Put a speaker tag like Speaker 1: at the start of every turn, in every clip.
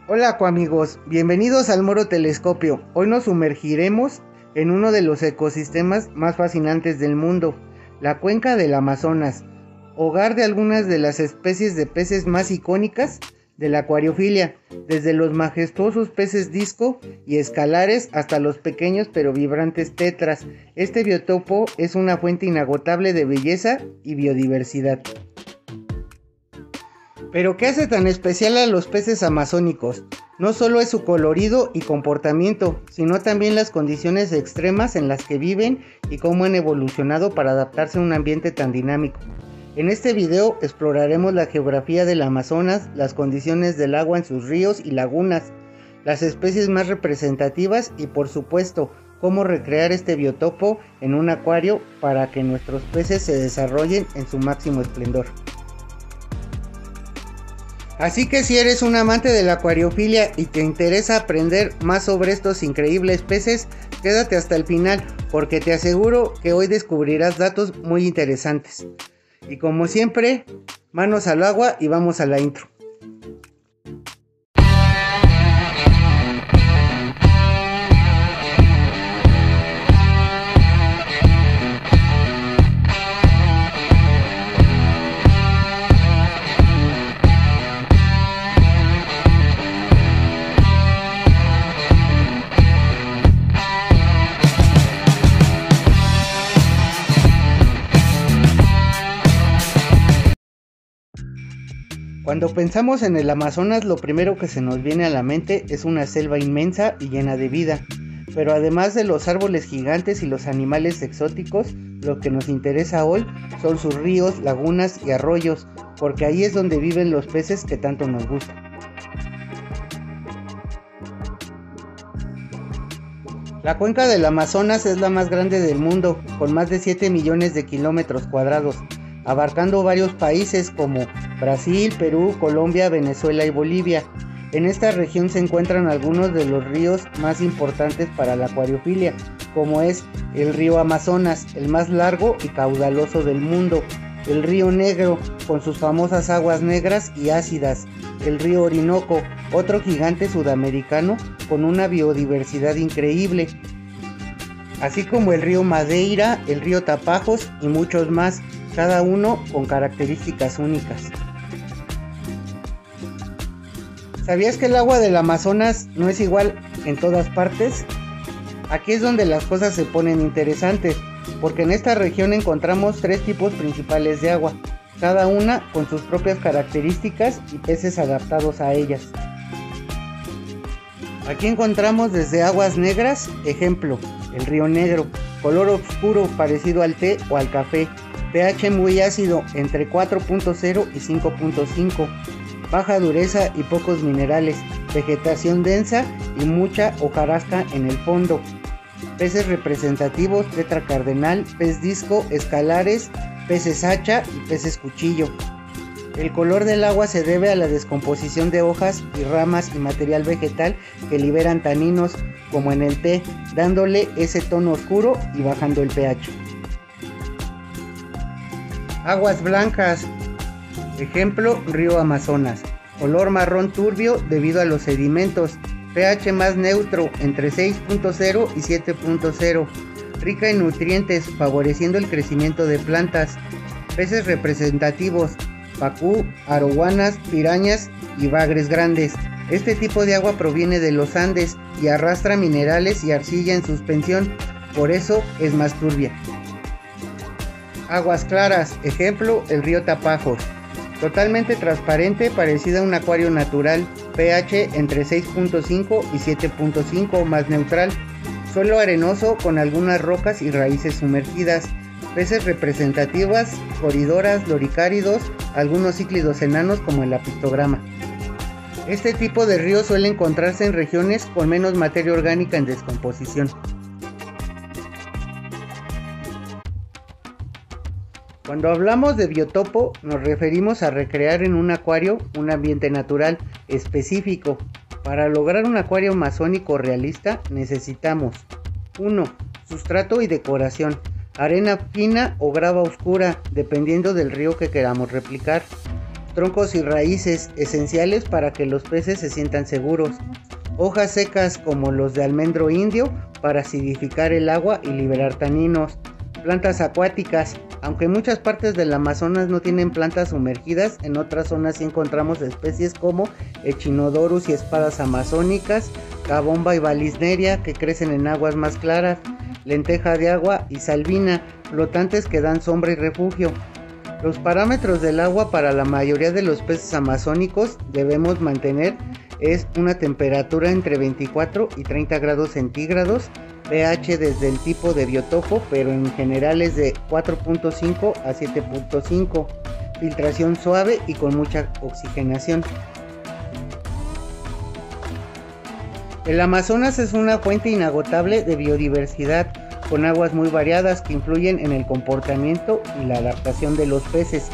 Speaker 1: Hola coamigos, bienvenidos al Moro Telescopio. Hoy nos sumergiremos en uno de los ecosistemas más fascinantes del mundo, la cuenca del Amazonas, hogar de algunas de las especies de peces más icónicas de la acuariofilia, desde los majestuosos peces disco y escalares hasta los pequeños pero vibrantes tetras. Este biotopo es una fuente inagotable de belleza y biodiversidad. Pero ¿qué hace tan especial a los peces amazónicos? No solo es su colorido y comportamiento, sino también las condiciones extremas en las que viven y cómo han evolucionado para adaptarse a un ambiente tan dinámico. En este video exploraremos la geografía del Amazonas, las condiciones del agua en sus ríos y lagunas, las especies más representativas y por supuesto, cómo recrear este biotopo en un acuario para que nuestros peces se desarrollen en su máximo esplendor. Así que si eres un amante de la acuariofilia y te interesa aprender más sobre estos increíbles peces, quédate hasta el final porque te aseguro que hoy descubrirás datos muy interesantes. Y como siempre, manos al agua y vamos a la intro. Cuando pensamos en el Amazonas, lo primero que se nos viene a la mente es una selva inmensa y llena de vida. Pero además de los árboles gigantes y los animales exóticos, lo que nos interesa hoy son sus ríos, lagunas y arroyos, porque ahí es donde viven los peces que tanto nos gustan. La cuenca del Amazonas es la más grande del mundo, con más de 7 millones de kilómetros cuadrados, abarcando varios países como Brasil, Perú, Colombia, Venezuela y Bolivia. En esta región se encuentran algunos de los ríos más importantes para la acuariofilia, como es el río Amazonas, el más largo y caudaloso del mundo, el río Negro, con sus famosas aguas negras y ácidas, el río Orinoco, otro gigante sudamericano con una biodiversidad increíble, así como el río Madeira, el río Tapajos y muchos más, cada uno con características únicas. ¿Sabías que el agua del Amazonas no es igual en todas partes? Aquí es donde las cosas se ponen interesantes, porque en esta región encontramos tres tipos principales de agua, cada una con sus propias características y peces adaptados a ellas. Aquí encontramos desde aguas negras, ejemplo, el río Negro, color oscuro parecido al té o al café, pH muy ácido entre 4.0 y 5.5, baja dureza y pocos minerales, vegetación densa y mucha hojarasca en el fondo, peces representativos, tetra cardenal, pez disco, escalares, peces hacha y peces cuchillo. El color del agua se debe a la descomposición de hojas y ramas y material vegetal que liberan taninos, como en el té, dándole ese tono oscuro y bajando el pH. Aguas blancas, ejemplo, río Amazonas, color marrón turbio debido a los sedimentos, pH más neutro entre 6.0 y 7.0, rica en nutrientes favoreciendo el crecimiento de plantas, peces representativos, pacú, arowanas, pirañas y bagres grandes. Este tipo de agua proviene de los Andes y arrastra minerales y arcilla en suspensión, por eso es más turbia. Aguas claras, ejemplo, el río Tapajos, totalmente transparente, parecida a un acuario natural, pH entre 6.5 y 7.5, más neutral, suelo arenoso con algunas rocas y raíces sumergidas, peces representativas, coridoras, loricáridos, algunos cíclidos enanos como el apistograma. Este tipo de río suele encontrarse en regiones con menos materia orgánica en descomposición. Cuando hablamos de biotopo, nos referimos a recrear en un acuario un ambiente natural específico. Para lograr un acuario amazónico realista necesitamos 1. Sustrato y decoración, arena fina o grava oscura, dependiendo del río que queramos replicar. Troncos y raíces esenciales para que los peces se sientan seguros. Hojas secas como los de almendro indio para acidificar el agua y liberar taninos. Plantas acuáticas. Aunque en muchas partes del Amazonas no tienen plantas sumergidas, en otras zonas sí encontramos especies como Echinodorus y espadas amazónicas, Cabomba y Valisneria que crecen en aguas más claras, lenteja de agua y salvina, flotantes que dan sombra y refugio. Los parámetros del agua para la mayoría de los peces amazónicos debemos mantener es una temperatura entre 24 y 30 grados centígrados, pH desde el tipo de biotopo, pero en general es de 4.5 a 7.5, filtración suave y con mucha oxigenación. El Amazonas es una fuente inagotable de biodiversidad, con aguas muy variadas que influyen en el comportamiento y la adaptación de los peces.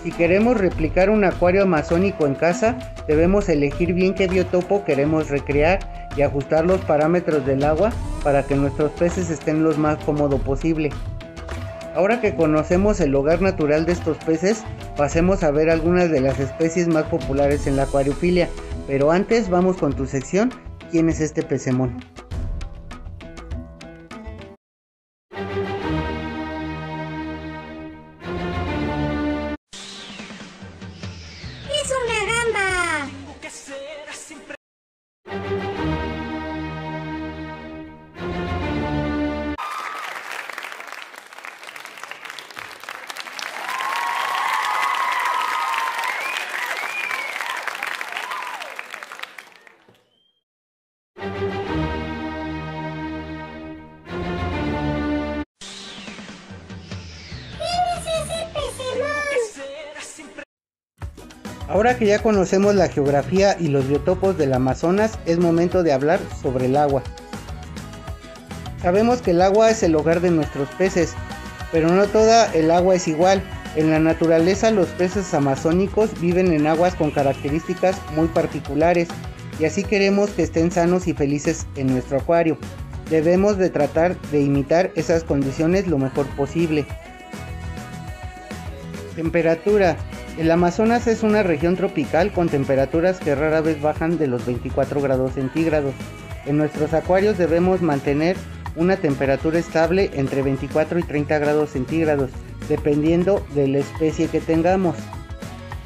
Speaker 1: Si queremos replicar un acuario amazónico en casa, debemos elegir bien qué biotopo queremos recrear y ajustar los parámetros del agua para que nuestros peces estén lo más cómodo posible. Ahora que conocemos el hogar natural de estos peces, pasemos a ver algunas de las especies más populares en la acuariofilia, pero antes vamos con tu sección, ¿quién es este pecemón?
Speaker 2: ¡Es una gamba!
Speaker 1: Ahora que ya conocemos la geografía y los biotopos del Amazonas, es momento de hablar sobre el agua. Sabemos que el agua es el hogar de nuestros peces, pero no toda el agua es igual. En la naturaleza los peces amazónicos viven en aguas con características muy particulares y así queremos que estén sanos y felices en nuestro acuario. Debemos de tratar de imitar esas condiciones lo mejor posible. Temperatura. El Amazonas es una región tropical con temperaturas que rara vez bajan de los 24 grados centígrados. En nuestros acuarios debemos mantener una temperatura estable entre 24 y 30 grados centígrados, dependiendo de la especie que tengamos.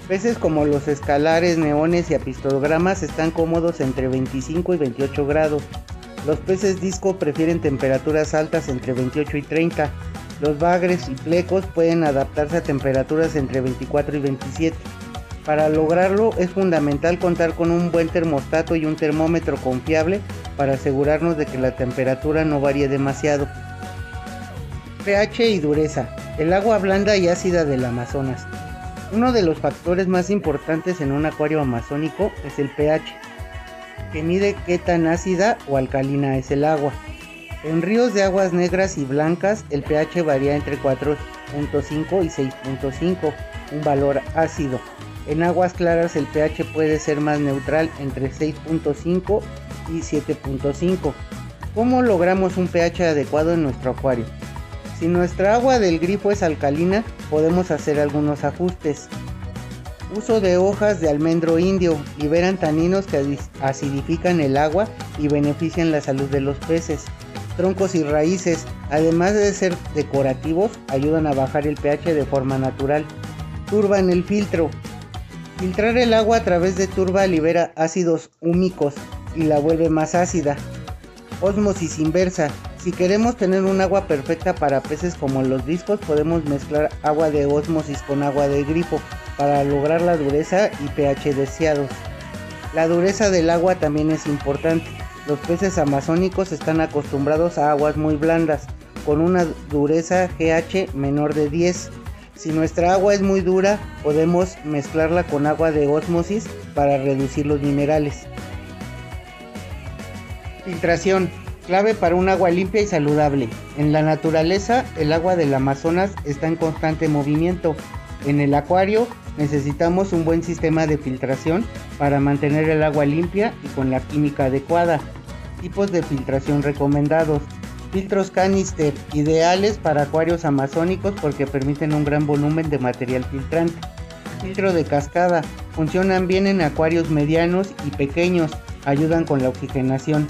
Speaker 1: Peces como los escalares, neones y apistogramas están cómodos entre 25 y 28 grados. Los peces disco prefieren temperaturas altas entre 28 y 30. Los bagres y plecos pueden adaptarse a temperaturas entre 24 y 27. Para lograrlo es fundamental contar con un buen termostato y un termómetro confiable para asegurarnos de que la temperatura no varíe demasiado. pH y dureza. El agua blanda y ácida del Amazonas. Uno de los factores más importantes en un acuario amazónico es el pH, que mide qué tan ácida o alcalina es el agua. En ríos de aguas negras y blancas el pH varía entre 4.5 y 6.5, un valor ácido. En aguas claras el pH puede ser más neutral entre 6.5 y 7.5. ¿Cómo logramos un pH adecuado en nuestro acuario? Si nuestra agua del grifo es alcalina, podemos hacer algunos ajustes. Uso de hojas de almendro indio, liberan taninos que acidifican el agua y benefician la salud de los peces. Troncos y raíces, además de ser decorativos, ayudan a bajar el pH de forma natural. Turba en el filtro. Filtrar el agua a través de turba libera ácidos húmicos y la vuelve más ácida. Ósmosis inversa. Si queremos tener un agua perfecta para peces como los discos, podemos mezclar agua de ósmosis con agua de grifo para lograr la dureza y pH deseados. La dureza del agua también es importante. Los peces amazónicos están acostumbrados a aguas muy blandas, con una dureza GH menor de 10. Si nuestra agua es muy dura, podemos mezclarla con agua de ósmosis para reducir los minerales. Filtración, clave para un agua limpia y saludable. En la naturaleza, el agua del Amazonas está en constante movimiento. En el acuario, necesitamos un buen sistema de filtración para mantener el agua limpia y con la química adecuada. Tipos de filtración recomendados. Filtros canister, ideales para acuarios amazónicos porque permiten un gran volumen de material filtrante. Filtro de cascada. Funcionan bien en acuarios medianos y pequeños. Ayudan con la oxigenación.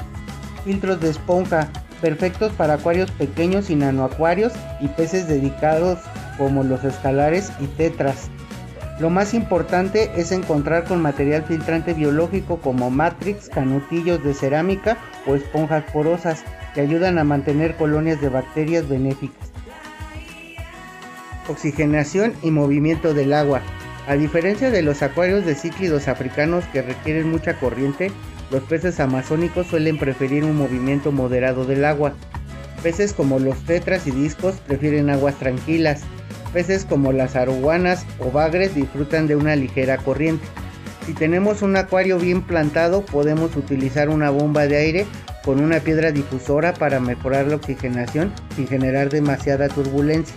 Speaker 1: Filtros de esponja. Perfectos para acuarios pequeños y nanoacuarios y peces dedicados como los escalares y tetras. Lo más importante es encontrar con material filtrante biológico como Matrix, canutillos de cerámica o esponjas porosas que ayudan a mantener colonias de bacterias benéficas. Oxigenación y movimiento del agua. A diferencia de los acuarios de cíclidos africanos que requieren mucha corriente, los peces amazónicos suelen preferir un movimiento moderado del agua. Peces como los tetras y discos prefieren aguas tranquilas. Peces como las arowanas o bagres disfrutan de una ligera corriente. Si tenemos un acuario bien plantado, podemos utilizar una bomba de aire con una piedra difusora para mejorar la oxigenación sin generar demasiada turbulencia.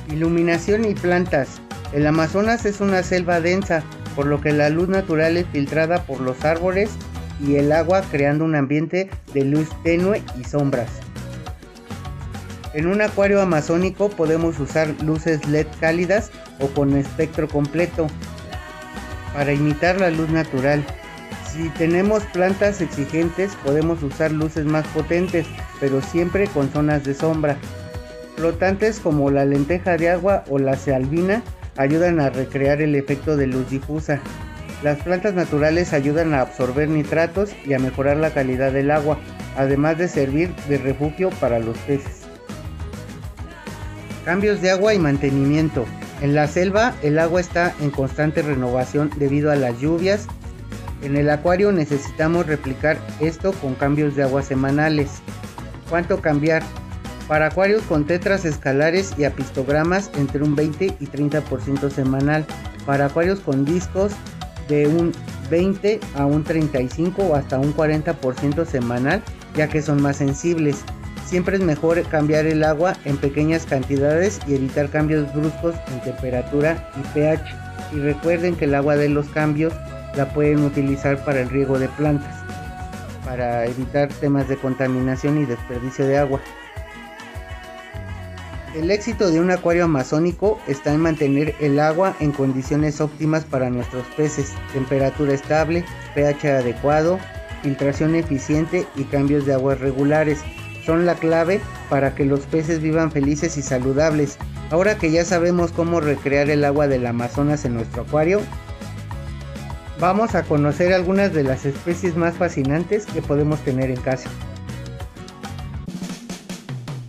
Speaker 1: Iluminación y plantas. El Amazonas es una selva densa, por lo que la luz natural es filtrada por los árboles y el agua, creando un ambiente de luz tenue y sombras. En un acuario amazónico podemos usar luces LED cálidas o con espectro completo para imitar la luz natural. Si tenemos plantas exigentes, podemos usar luces más potentes, pero siempre con zonas de sombra. Flotantes como la lenteja de agua o la cealbina ayudan a recrear el efecto de luz difusa. Las plantas naturales ayudan a absorber nitratos y a mejorar la calidad del agua, además de servir de refugio para los peces. Cambios de agua y mantenimiento. En la selva, el agua está en constante renovación debido a las lluvias. En el acuario necesitamos replicar esto con cambios de agua semanales. ¿Cuánto cambiar? Para acuarios con tetras escalares y apistogramas, entre un 20 y 30% semanal. Para acuarios con discos, de un 20 a un 35 o hasta un 40% semanal, ya que son más sensibles. Siempre es mejor cambiar el agua en pequeñas cantidades y evitar cambios bruscos en temperatura y pH. Y recuerden que el agua de los cambios la pueden utilizar para el riego de plantas, para evitar temas de contaminación y desperdicio de agua. El éxito de un acuario amazónico está en mantener el agua en condiciones óptimas para nuestros peces, temperatura estable, pH adecuado, filtración eficiente y cambios de aguas regulares. Son la clave para que los peces vivan felices y saludables. Ahora que ya sabemos cómo recrear el agua del Amazonas en nuestro acuario, vamos a conocer algunas de las especies más fascinantes que podemos tener en casa.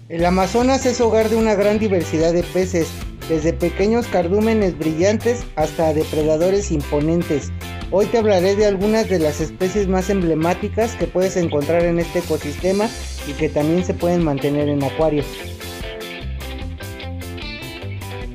Speaker 1: El Amazonas es hogar de una gran diversidad de peces, desde pequeños cardúmenes brillantes hasta depredadores imponentes. Hoy te hablaré de algunas de las especies más emblemáticas que puedes encontrar en este ecosistema y que también se pueden mantener en acuarios.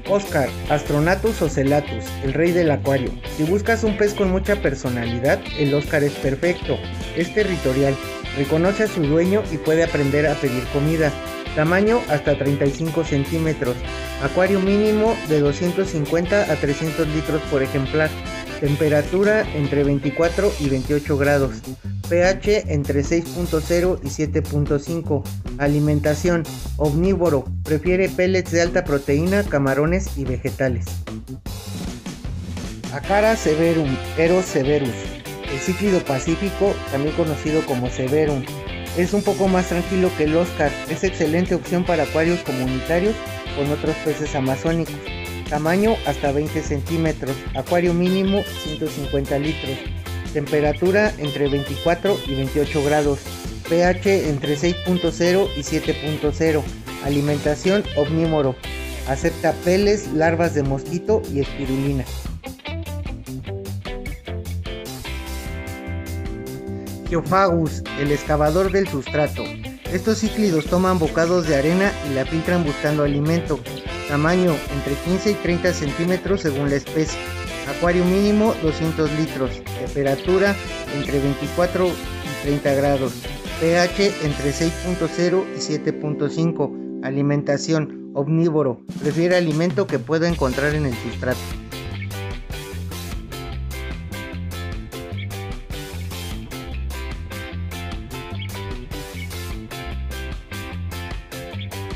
Speaker 1: Oscar, Astronatus ocellatus, el rey del acuario. Si buscas un pez con mucha personalidad, el Oscar es perfecto. Es territorial, reconoce a su dueño y puede aprender a pedir comida. Tamaño hasta 35 centímetros. Acuario mínimo de 250 a 300 litros por ejemplar. Temperatura entre 24 y 28 grados. pH entre 6.0 y 7.5. Alimentación: omnívoro. Prefiere pellets de alta proteína, camarones y vegetales. Acara severum, Eros severus. El cíclido pacífico, también conocido como severum. Es un poco más tranquilo que el Oscar. Es excelente opción para acuarios comunitarios con otros peces amazónicos. Tamaño hasta 20 centímetros. Acuario mínimo 150 litros. Temperatura entre 24 y 28 grados. pH entre 6.0 y 7.0. Alimentación: omnívoro. Acepta peles, larvas de mosquito y espirulina. Geophagus, el excavador del sustrato. Estos cíclidos toman bocados de arena y la filtran buscando alimento. Tamaño entre 15 y 30 centímetros según la especie. Acuario mínimo 200 litros. Temperatura entre 24 y 30 grados. pH entre 6.0 y 7.5. Alimentación: omnívoro. Prefiere alimento que pueda encontrar en el sustrato.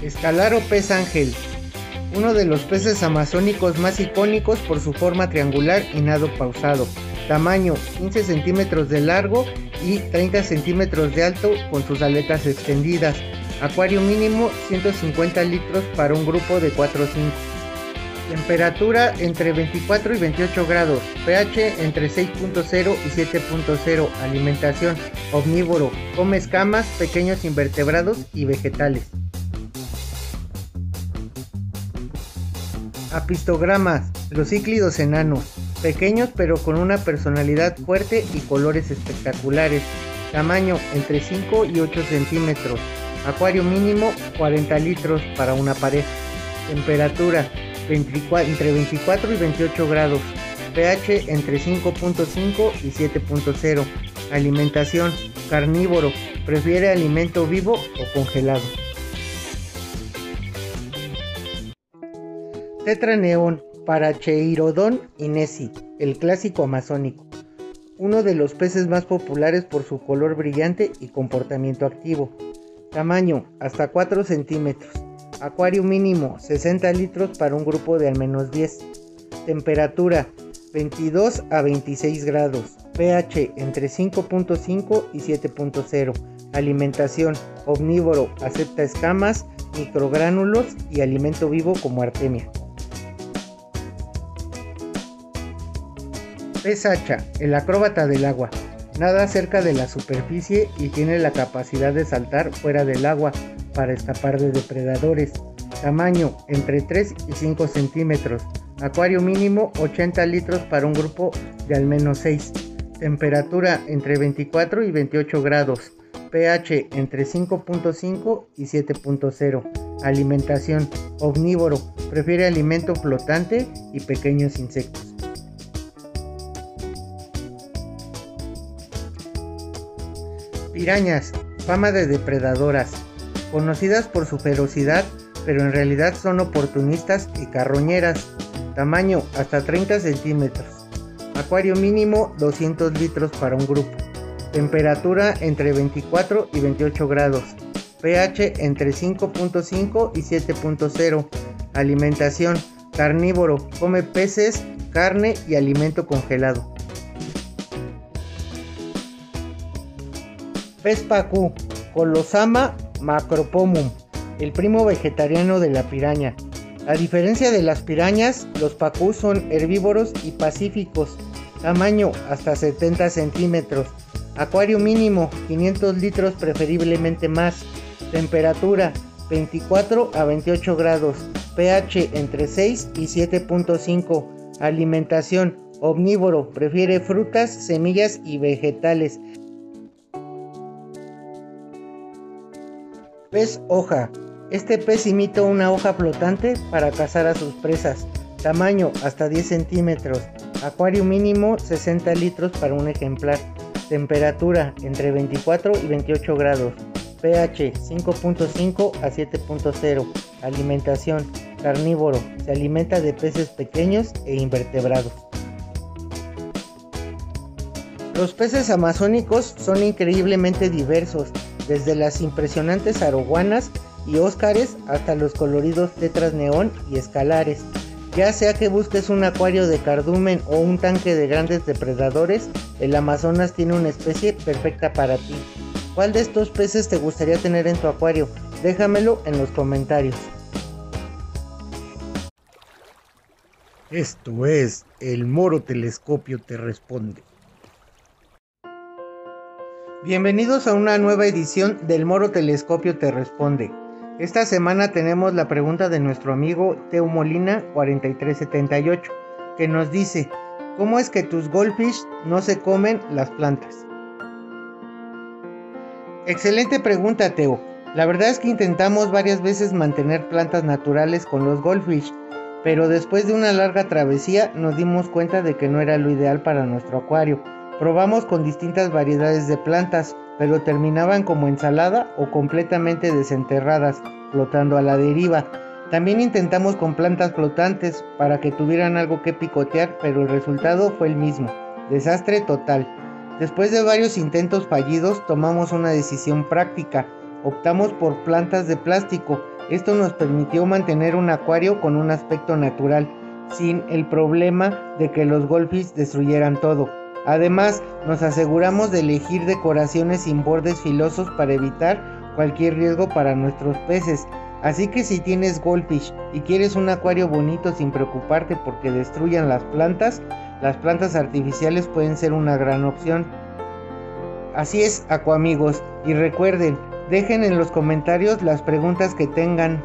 Speaker 1: Escalar o pez ángel. Uno de los peces amazónicos más icónicos por su forma triangular y nado pausado. Tamaño 15 centímetros de largo y 30 centímetros de alto con sus aletas extendidas. Acuario mínimo 150 litros para un grupo de 4 o 5. Temperatura entre 24 y 28 grados. pH entre 6.0 y 7.0. Alimentación omnívoro. Come escamas, pequeños invertebrados y vegetales. Apistogramas. Los cíclidos enanos. Pequeños pero con una personalidad fuerte y colores espectaculares. Tamaño entre 5 y 8 centímetros. Acuario mínimo 40 litros para una pareja. Temperatura entre 24 y 28 grados. pH entre 5.5 y 7.0. Alimentación carnívoro. Prefiere alimento vivo o congelado. Tetraneón, Paracheirodon inesi, el clásico amazónico. Uno de los peces más populares por su color brillante y comportamiento activo. Tamaño hasta 4 centímetros. Acuario mínimo 60 litros para un grupo de al menos 10. Temperatura 22 a 26 grados. pH entre 5.5 y 7.0. Alimentación omnívoro, acepta escamas, microgránulos y alimento vivo como artemia. Pez hacha, el acróbata del agua. Nada cerca de la superficie y tiene la capacidad de saltar fuera del agua para escapar de depredadores. Tamaño entre 3 y 5 centímetros. Acuario mínimo 80 litros para un grupo de al menos 6. Temperatura entre 24 y 28 grados. pH entre 5.5 y 7.0. Alimentación omnívoro. Prefiere alimento flotante y pequeños insectos. Pirañas, fama de depredadoras, conocidas por su ferocidad, pero en realidad son oportunistas y carroñeras. Tamaño hasta 30 centímetros. Acuario mínimo 200 litros para un grupo. Temperatura entre 24 y 28 grados. pH entre 5.5 y 7.0. Alimentación carnívoro, come peces, carne y alimento congelado. Pez pacú, Colosama macropomum, el primo vegetariano de la piraña. A diferencia de las pirañas, los pacús son herbívoros y pacíficos. Tamaño hasta 70 centímetros. Acuario mínimo 500 litros, preferiblemente más. Temperatura 24 a 28 grados. pH entre 6 y 7.5. Alimentación omnívoro, prefiere frutas, semillas y vegetales. Pez hoja. Este pez imita una hoja flotante para cazar a sus presas. Tamaño hasta 10 centímetros. Acuario mínimo 60 litros para un ejemplar. Temperatura entre 24 y 28 grados. pH 5.5 a 7.0. Alimentación carnívoro. Se alimenta de peces pequeños e invertebrados. Los peces amazónicos son increíblemente diversos, desde las impresionantes arowanas y óscares hasta los coloridos tetras neón y escalares. Ya sea que busques un acuario de cardumen o un tanque de grandes depredadores, el Amazonas tiene una especie perfecta para ti. ¿Cuál de estos peces te gustaría tener en tu acuario? Déjamelo en los comentarios. Esto es El Moro Telescopio Te Responde. Bienvenidos a una nueva edición del Moro Telescopio Te Responde. Esta semana tenemos la pregunta de nuestro amigo Teo Molina 4378, que nos dice: ¿cómo es que tus goldfish no se comen las plantas? Excelente pregunta, Teo. La verdad es que intentamos varias veces mantener plantas naturales con los goldfish, pero después de una larga travesía nos dimos cuenta de que no era lo ideal para nuestro acuario. Probamos con distintas variedades de plantas, pero terminaban como ensalada o completamente desenterradas, flotando a la deriva. También intentamos con plantas flotantes para que tuvieran algo que picotear, pero el resultado fue el mismo: desastre total. Después de varios intentos fallidos, tomamos una decisión práctica. Optamos por plantas de plástico, Esto nos permitió mantener un acuario con un aspecto natural, sin el problema de que los goldfish destruyeran todo. Además, nos aseguramos de elegir decoraciones sin bordes filosos para evitar cualquier riesgo para nuestros peces. Así que si tienes goldfish y quieres un acuario bonito sin preocuparte porque destruyan las plantas artificiales pueden ser una gran opción. Así es, acuamigos, y recuerden, dejen en los comentarios las preguntas que tengan.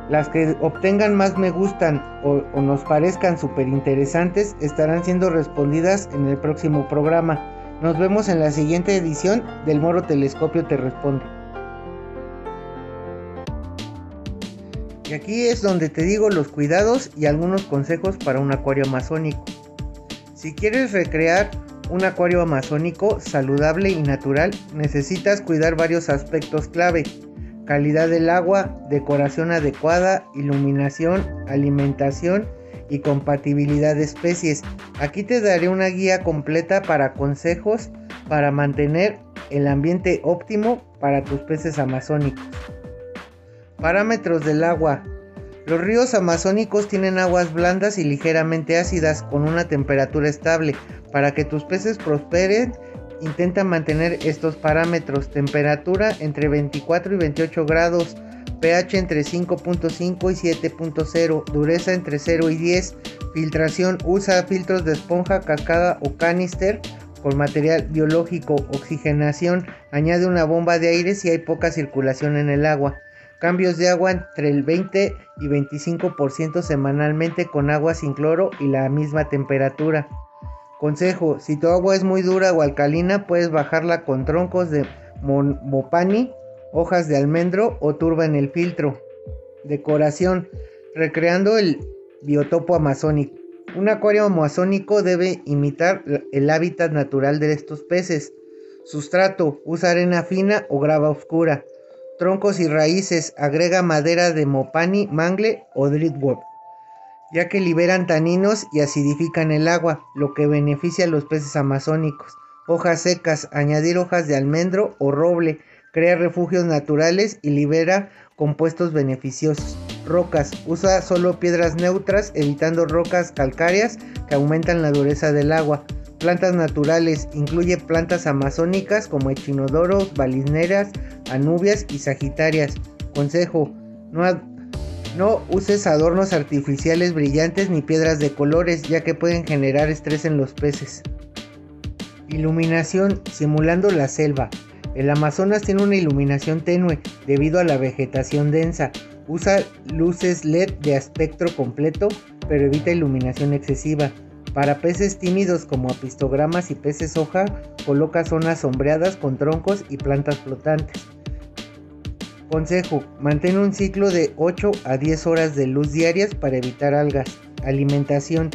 Speaker 1: Las que obtengan más me gustan o nos parezcan súper interesantes estarán siendo respondidas en el próximo programa. Nos vemos en la siguiente edición del Moro Telescopio Te Responde. Y aquí es donde te digo los cuidados y algunos consejos para un acuario amazónico. Si quieres recrear un acuario amazónico saludable y natural, necesitas cuidar varios aspectos clave: calidad del agua, decoración adecuada, iluminación, alimentación y compatibilidad de especies. Aquí te daré una guía completa para consejos para mantener el ambiente óptimo para tus peces amazónicos. Parámetros del agua. Los ríos amazónicos tienen aguas blandas y ligeramente ácidas con una temperatura estable. Para que tus peces prosperen, intenta mantener estos parámetros: temperatura entre 24 y 28 grados, pH entre 5.5 y 7.0, dureza entre 0 y 10, filtración, usa filtros de esponja, cascada o canister con material biológico, oxigenación, añade una bomba de aire si hay poca circulación en el agua. Cambios de agua entre el 20 y 25% semanalmente con agua sin cloro y la misma temperatura. Consejo: si tu agua es muy dura o alcalina, puedes bajarla con troncos de mopani, hojas de almendro o turba en el filtro. Decoración: recreando el biotopo amazónico. Un acuario amazónico debe imitar el hábitat natural de estos peces. Sustrato: usa arena fina o grava oscura. Troncos y raíces: agrega madera de mopani, mangle o driftwood, ya que liberan taninos y acidifican el agua, lo que beneficia a los peces amazónicos. Hojas secas: añadir hojas de almendro o roble, crea refugios naturales y libera compuestos beneficiosos. Rocas: usa solo piedras neutras, evitando rocas calcáreas que aumentan la dureza del agua. Plantas naturales: incluye plantas amazónicas como echinodoros, balineras, anubias y sagitarias. Consejo: no uses adornos artificiales brillantes ni piedras de colores, ya que pueden generar estrés en los peces. Iluminación: simulando la selva. El Amazonas tiene una iluminación tenue debido a la vegetación densa. Usa luces LED de espectro completo, pero evita iluminación excesiva. Para peces tímidos como apistogramas y peces hoja, coloca zonas sombreadas con troncos y plantas flotantes. Consejo: mantén un ciclo de 8 a 10 horas de luz diarias para evitar algas. Alimentación: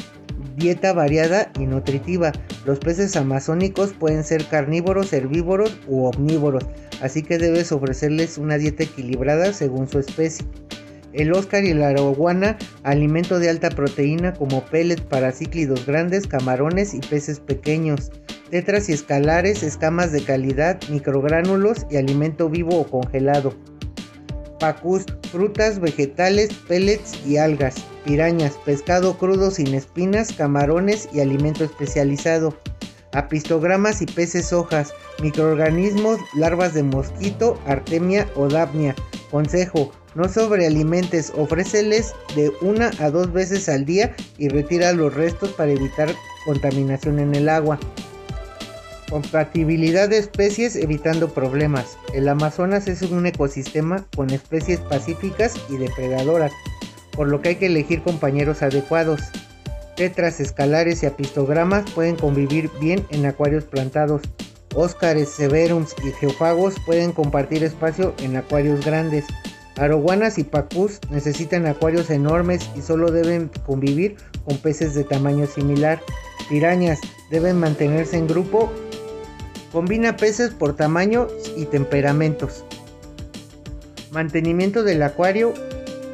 Speaker 1: dieta variada y nutritiva. Los peces amazónicos pueden ser carnívoros, herbívoros u omnívoros, así que debes ofrecerles una dieta equilibrada según su especie. El Oscar y la araguana: alimento de alta proteína como pellets para cíclidos grandes, camarones y peces pequeños. Tetras y escalares: escamas de calidad, microgránulos y alimento vivo o congelado. Pacus: frutas, vegetales, pellets y algas. Pirañas: pescado crudo sin espinas, camarones y alimento especializado. Apistogramas y peces hojas: microorganismos, larvas de mosquito, artemia o dapnia. Consejo: no sobrealimentes, ofréceles de 1 a 2 veces al día y retira los restos para evitar contaminación en el agua. Compatibilidad de especies evitando problemas. El Amazonas es un ecosistema con especies pacíficas y depredadoras, por lo que hay que elegir compañeros adecuados. Tetras, escalares y apistogramas pueden convivir bien en acuarios plantados. Óscares, severums y geófagos pueden compartir espacio en acuarios grandes. Araguanas y pacús necesitan acuarios enormes y solo deben convivir con peces de tamaño similar. Pirañas deben mantenerse en grupo. Combina peces por tamaño y temperamentos. Mantenimiento del acuario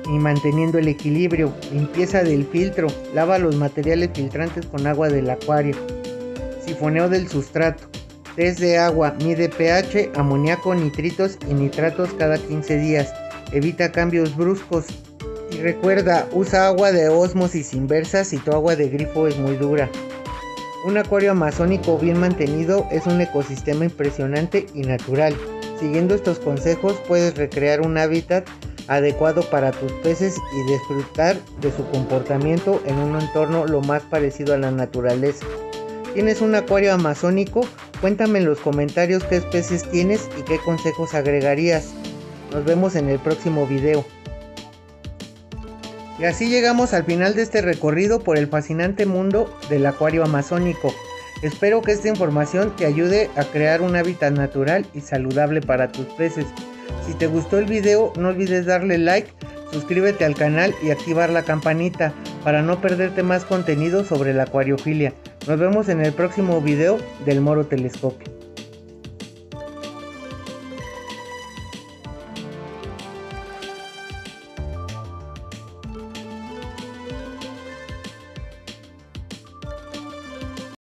Speaker 1: y manteniendo el equilibrio. Limpieza del filtro. Lava los materiales filtrantes con agua del acuario. Sifoneo del sustrato. Test de agua. Mide pH, amoníaco, nitritos y nitratos cada 15 días. evita cambios bruscos. Y recuerda, usa agua de ósmosis inversa si tu agua de grifo es muy dura. Un acuario amazónico bien mantenido es un ecosistema impresionante y natural. Siguiendo estos consejos puedes recrear un hábitat adecuado para tus peces y disfrutar de su comportamiento en un entorno lo más parecido a la naturaleza. ¿Tienes un acuario amazónico? Cuéntame en los comentarios qué especies tienes y qué consejos agregarías. Nos vemos en el próximo video. Y así llegamos al final de este recorrido por el fascinante mundo del acuario amazónico. Espero que esta información te ayude a crear un hábitat natural y saludable para tus peces. Si te gustó el video, no olvides darle like, suscríbete al canal y activar la campanita para no perderte más contenido sobre la acuariofilia. Nos vemos en el próximo video del Moro Telescopio.